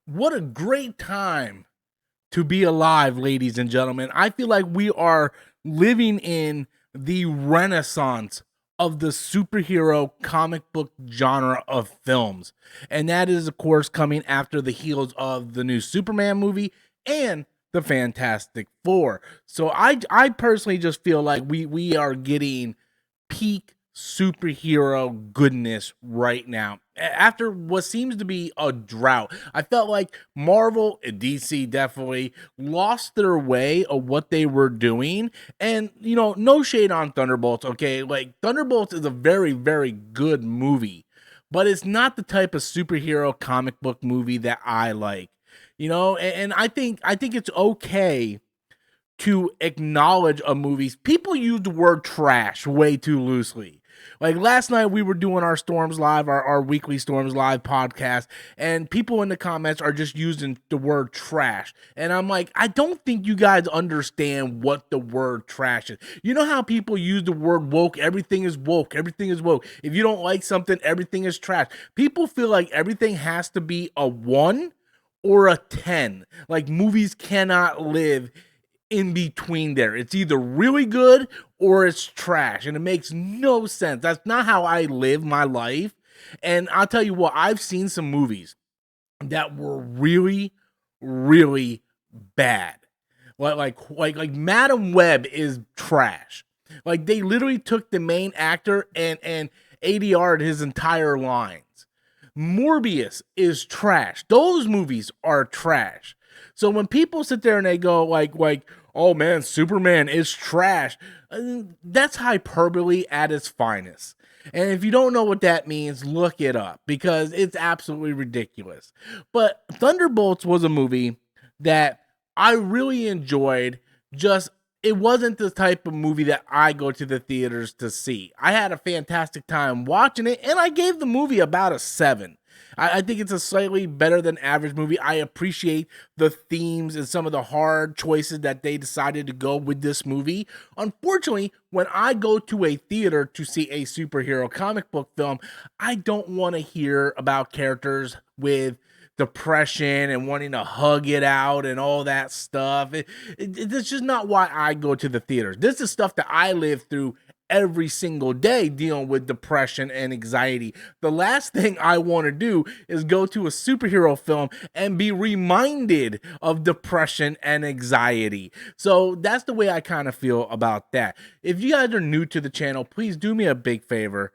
What a great time to be alive, ladies and gentlemen. I feel like we are living in the renaissance of the superhero comic book genre of films. And that is, of course, coming after the heels of the new Superman movie and the Fantastic Four. So I personally just feel like we are getting peak superhero goodness right now. After what seems to be a drought, I felt like Marvel and DC definitely lost their way of what they were doing. And, no shade on Thunderbolts, okay? Like, Thunderbolts is a very, very good movie, but it's not the type of superhero comic book movie that I like. And I think it's okay to acknowledge a movie's people use the word trash way too loosely. Like last night we were doing our Storms Live, our weekly Storms Live podcast, and people in the comments are just using the word trash. And I'm like, I don't think you guys understand what the word trash is. You know how people use the word woke? Everything is woke. Everything is woke. If you don't like something, everything is trash. People feel like everything has to be a 1 or a 10. Like movies cannot live in between there. It's either really good or it's trash, and it makes no sense. That's not how I live my life. And I'll tell you what, I've seen some movies that were really, really bad. Like Madam Web is trash. Like they literally took the main actor and ADR'd his entire lines. Morbius is trash. Those movies are trash. So when people sit there and they go like, oh man, Superman is trash, that's hyperbole at its finest. And if you don't know what that means, look it up because it's absolutely ridiculous. But Thunderbolts was a movie that I really enjoyed. Just it wasn't the type of movie that I go to the theaters to see. I had a fantastic time watching it, and I gave the movie about a 7. I think it's a slightly better than average movie. I appreciate the themes and some of the hard choices that they decided to go with this movie. Unfortunately, when I go to a theater to see a superhero comic book film, I don't want to hear about characters with depression and wanting to hug it out and all that stuff. It's just not why I go to the theaters. This is stuff that I live through every single day, dealing with depression and anxiety. The last thing I want to do is go to a superhero film and be reminded of depression and anxiety. So that's the way I kind of feel about that. If you guys are new to the channel, please do me a big favor.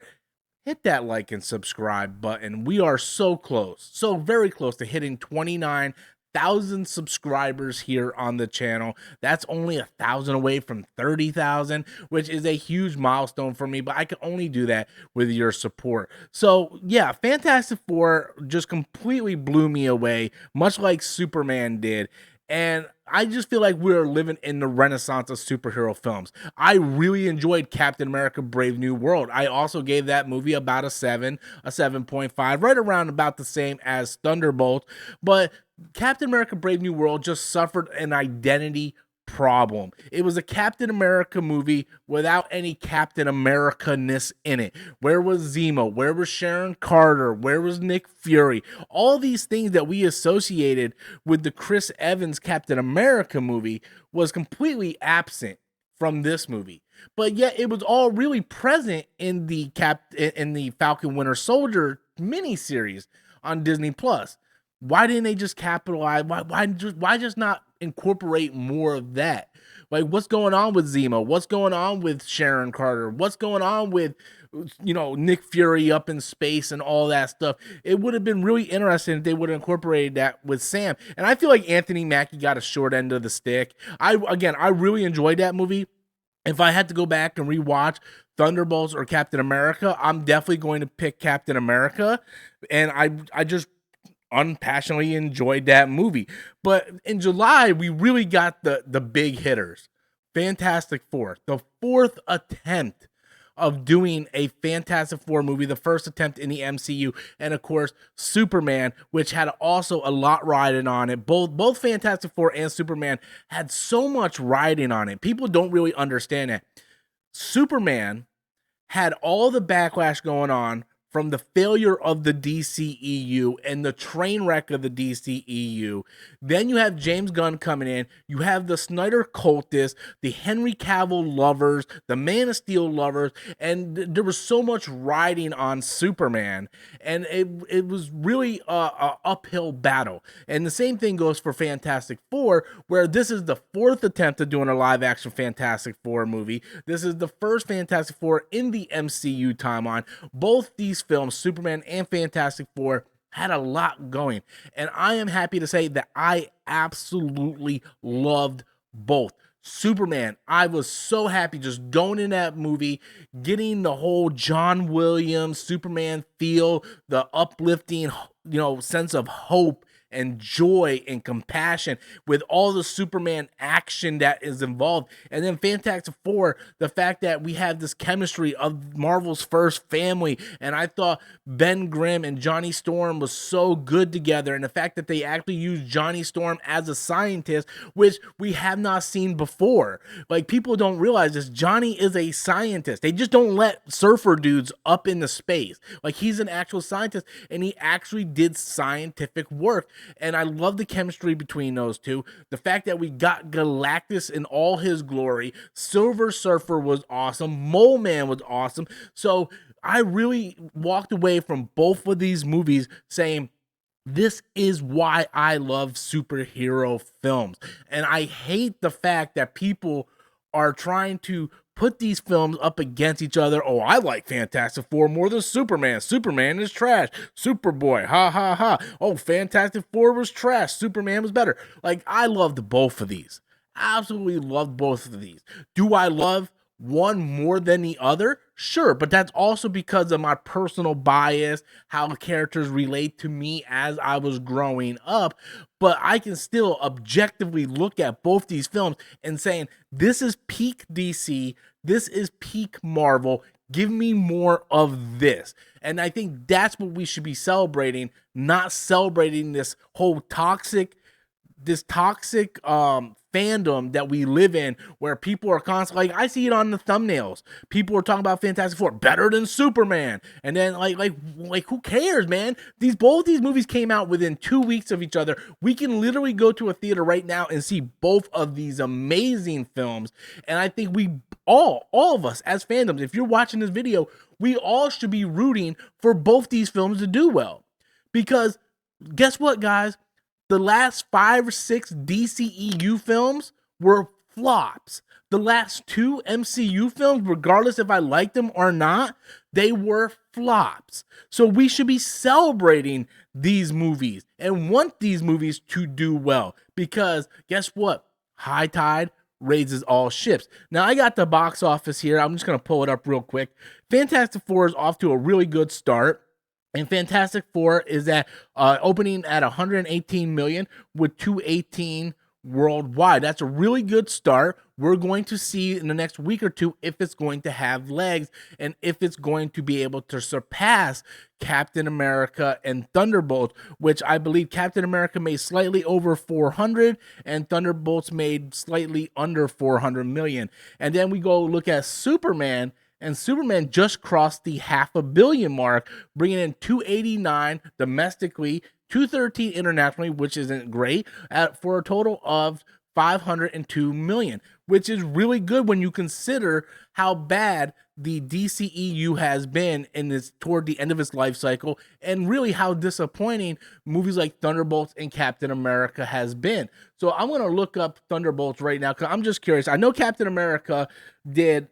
Hit that like and subscribe button. We are so close, so very close to hitting 29,000 subscribers here on the channel. That's only 1,000 away from 30,000, which is a huge milestone for me, but I can only do that with your support. So yeah, Fantastic Four just completely blew me away, much like Superman did. And I just feel like we're living in the renaissance of superhero films. I really enjoyed Captain America Brave New World. I also gave that movie about a 7, a 7.5, right around about the same as Thunderbolt. But Captain America Brave New World just suffered an identity problem. It was a Captain America movie without any Captain America-ness in it. Where was Zemo? Where was Sharon Carter? Where was Nick Fury? All these things that we associated with the Chris Evans Captain America movie was completely absent from this movie. But yet it was all really present in the Falcon Winter Soldier miniseries on Disney Plus. Why didn't they just capitalize? Why just not incorporate more of that? Like, what's going on with Zemo? What's going on with Sharon Carter? What's going on with, Nick Fury up in space and all that stuff? It would have been really interesting if they would have incorporated that with Sam. And I feel like Anthony Mackie got a short end of the stick. I really enjoyed that movie. If I had to go back and rewatch Thunderbolts or Captain America, I'm definitely going to pick Captain America. And I just unpassionately enjoyed that movie. But in July, we really got the big hitters. Fantastic Four, the 4th attempt of doing a Fantastic Four movie, the first attempt in the MCU, and of course Superman, which had also a lot riding on it. Both Fantastic Four and Superman had so much riding on it. People don't really understand that. Superman had all the backlash going on from the failure of the DCEU and the train wreck of the DCEU. Then you have James Gunn coming in. You have the Snyder cultists, the Henry Cavill lovers, the Man of Steel lovers, and there was so much riding on Superman, and it was really a uphill battle. And the same thing goes for Fantastic Four, where this is the fourth attempt at doing a live action Fantastic Four movie. This is the first Fantastic Four in the MCU timeline. Both these films, Superman and Fantastic Four, had a lot going. And I am happy to say that I absolutely loved both. Superman, I was so happy just going in that movie, getting the whole John Williams Superman feel, the uplifting, sense of hope and joy and compassion with all the Superman action that is involved. And then Fantastic Four, the fact that we have this chemistry of Marvel's first family, and I thought Ben Grimm and Johnny Storm was so good together, and the fact that they actually used Johnny Storm as a scientist, which we have not seen before. Like, people don't realize this. Johnny is a scientist. They just don't let surfer dudes up into space. Like, he's an actual scientist, and he actually did scientific work. And I love the chemistry between those two. The fact that we got Galactus in all his glory. Silver Surfer was awesome. Mole Man was awesome. So I really walked away from both of these movies saying, this is why I love superhero films. And I hate the fact that people are trying to put these films up against each other. Oh, I like Fantastic Four more than Superman. Superman is trash. Superboy, ha ha ha. Oh, Fantastic Four was trash. Superman was better. Like, I loved both of these. Absolutely loved both of these. Do I love one more than the other? Sure, but that's also because of my personal bias, how characters relate to me as I was growing up. But I can still objectively look at both these films and saying, this is peak DC, this is peak Marvel, give me more of this. And I think that's what we should be celebrating, not celebrating this whole toxic fandom that we live in, where people are constantly, like, I see it on the thumbnails. People are talking about Fantastic Four better than Superman, and then like who cares, man? Both these movies came out within 2 weeks of each other. We can literally go to a theater right now and see both of these amazing films, and I think we all of us as fandoms, if you're watching this video, we all should be rooting for both these films to do well, because guess what, guys? The last 5 or 6 DCEU films were flops. The last 2 MCU films, regardless if I liked them or not, they were flops. So we should be celebrating these movies and want these movies to do well, because guess what? High tide raises all ships. Now, I got the box office here. I'm just going to pull it up real quick. Fantastic Four is off to a really good start. And Fantastic Four is opening at 118 million with 218 worldwide. That's a really good start. We're going to see in the next week or two if it's going to have legs and if it's going to be able to surpass Captain America and Thunderbolts, which I believe Captain America made slightly over 400 and Thunderbolts made slightly under 400 million. And then we go look at Superman. And Superman just crossed the $500 million mark, bringing in 289 domestically, 213 internationally, which isn't great, for a total of 502 million, which is really good when you consider how bad the DCEU has been toward the end of its life cycle, and really how disappointing movies like Thunderbolts and Captain America has been. So I'm going to look up Thunderbolts right now, because I'm just curious. I know Captain America did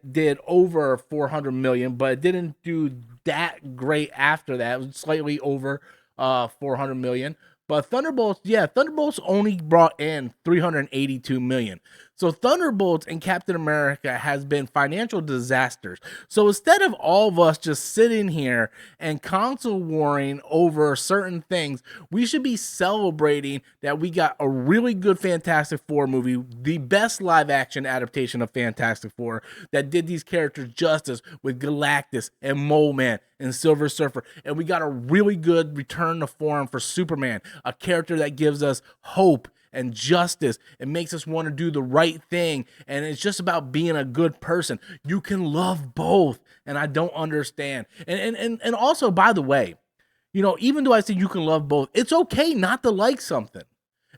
over 400 million, but it didn't do that great after that. It was slightly over 400 million. But Thunderbolts only brought in 382 million. So Thunderbolts and Captain America has been financial disasters. So instead of all of us just sitting here and console warring over certain things, we should be celebrating that we got a really good Fantastic Four movie, the best live action adaptation of Fantastic Four, that did these characters justice with Galactus and Mole Man and Silver Surfer. And we got a really good return to form for Superman, a character that gives us hope and justice. It makes us want to do the right thing, and it's just about being a good person. You can love both, and I don't understand. And also, by the way, you know, even though I say you can love both, it's okay not to like something.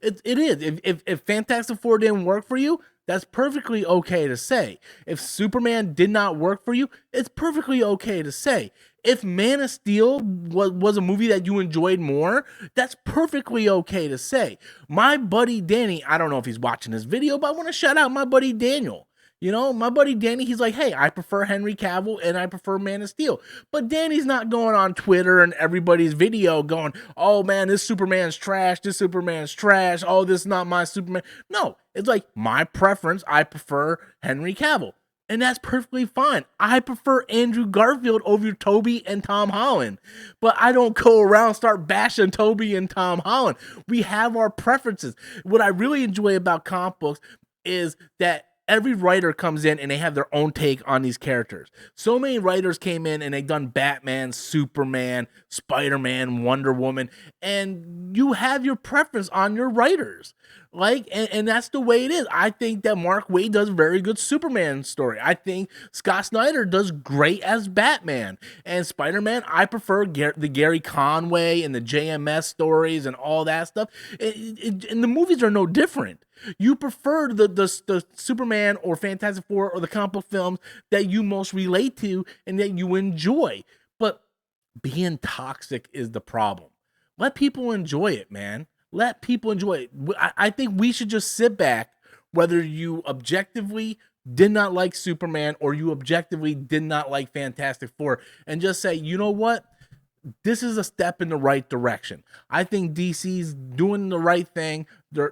It is. If Fantastic Four didn't work for you, that's perfectly okay to say. If Superman did not work for you, it's perfectly okay to say. If Man of Steel was a movie that you enjoyed more, that's perfectly okay to say. My buddy Danny, I don't know if he's watching this video, but I want to shout out my buddy Daniel. You know, my buddy Danny, he's like, hey, I prefer Henry Cavill and I prefer Man of Steel. But Danny's not going on Twitter and everybody's video going, oh man, this Superman's trash, this Superman's trash, oh, this is not my Superman. No, it's like my preference, I prefer Henry Cavill. And that's perfectly fine. I prefer Andrew Garfield over Toby and Tom Holland. But I don't go around start bashing Toby and Tom Holland. We have our preferences. What I really enjoy about comic books is that every writer comes in and they have their own take on these characters. So many writers came in and they've done Batman, Superman, Spider-Man, Wonder Woman, and you have your preference on your writers. Like, and that's the way it is. I think that Mark Waid does a very good Superman story. I think Scott Snyder does great as Batman. And Spider-Man, I prefer the Gary Conway and the JMS stories and all that stuff. And the movies are no different. You prefer the Superman or Fantastic Four or the comic book films that you most relate to and that you enjoy. But being toxic is the problem. Let people enjoy it, man. Let people enjoy it. I think we should just sit back, whether you objectively did not like Superman or you objectively did not like Fantastic Four, and just say, you know what? This is a step in the right direction. I think DC's doing the right thing.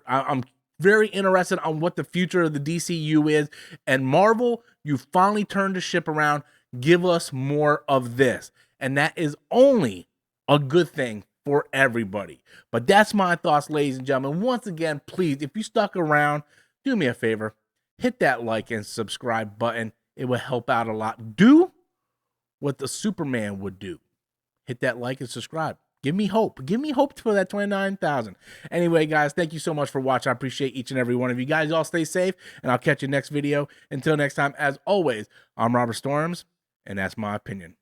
I'm very interested on what the future of the DCU is. And Marvel, you finally turned the ship around. Give us more of this. And that is only a good thing for everybody. But that's my thoughts, ladies and gentlemen. Once again, please, if you stuck around, do me a favor. Hit that like and subscribe button. It will help out a lot. Do what the Superman would do. Hit that like and subscribe. Give me hope. Give me hope for that 29,000. Anyway, guys, thank you so much for watching. I appreciate each and every one of you guys. All stay safe, and I'll catch you next video. Until next time, as always, I'm Robert Storms, and that's my opinion.